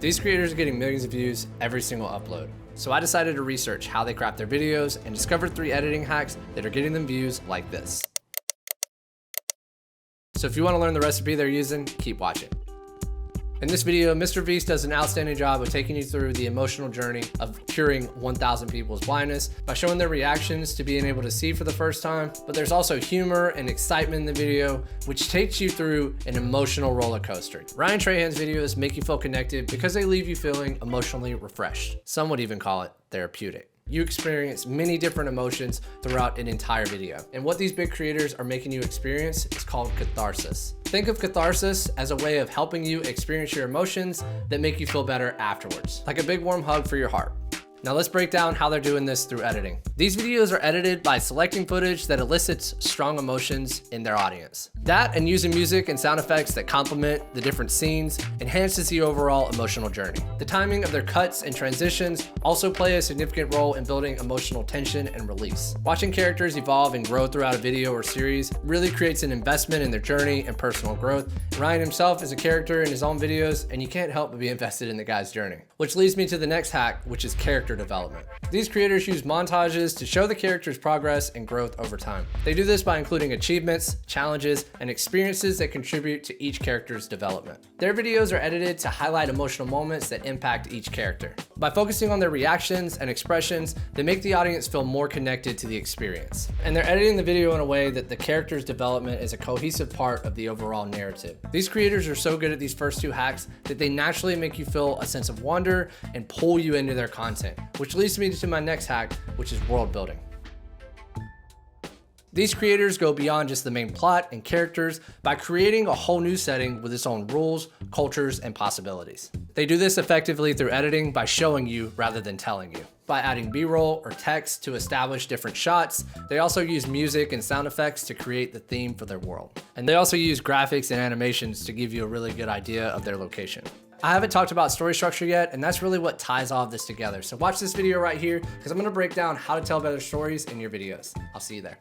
These creators are getting millions of views every single upload. So I decided to research how they craft their videos and discovered 3 editing hacks that are getting them views like this. So if you want to learn the recipe they're using, keep watching. In this video, Mr. Beast does an outstanding job of taking you through the emotional journey of curing 1,000 people's blindness by showing their reactions to being able to see for the first time. But there's also humor and excitement in the video, which takes you through an emotional roller coaster. Ryan Trahan's videos make you feel connected because they leave you feeling emotionally refreshed. Some would even call it therapeutic. You experience many different emotions throughout an entire video. And what these big creators are making you experience is called catharsis. Think of catharsis as a way of helping you experience your emotions that make you feel better afterwards, like a big warm hug for your heart. Now let's break down how they're doing this through editing. These videos are edited by selecting footage that elicits strong emotions in their audience. That and using music and sound effects that complement the different scenes enhances the overall emotional journey. The timing of their cuts and transitions also play a significant role in building emotional tension and release. Watching characters evolve and grow throughout a video or series really creates an investment in their journey and personal growth. Ryan himself is a character in his own videos, and you can't help but be invested in the guy's journey. Which leads me to the next hack, which is character development. These creators use montages to show the character's progress and growth over time. They do this by including achievements, challenges, and experiences that contribute to each character's development. Their videos are edited to highlight emotional moments that impact each character. By focusing on their reactions and expressions, they make the audience feel more connected to the experience. And they're editing the video in a way that the character's development is a cohesive part of the overall narrative. These creators are so good at these first 2 hacks that they naturally make you feel a sense of wonder and pull you into their content, which leads me to my next hack, which is world building. These creators go beyond just the main plot and characters by creating a whole new setting with its own rules, cultures, and possibilities. They do this effectively through editing by showing you rather than telling you. By adding B-roll or text to establish different shots, they also use music and sound effects to create the theme for their world. And they also use graphics and animations to give you a really good idea of their location. I haven't talked about story structure yet, and that's really what ties all of this together. So watch this video right here, because I'm gonna break down how to tell better stories in your videos. I'll see you there.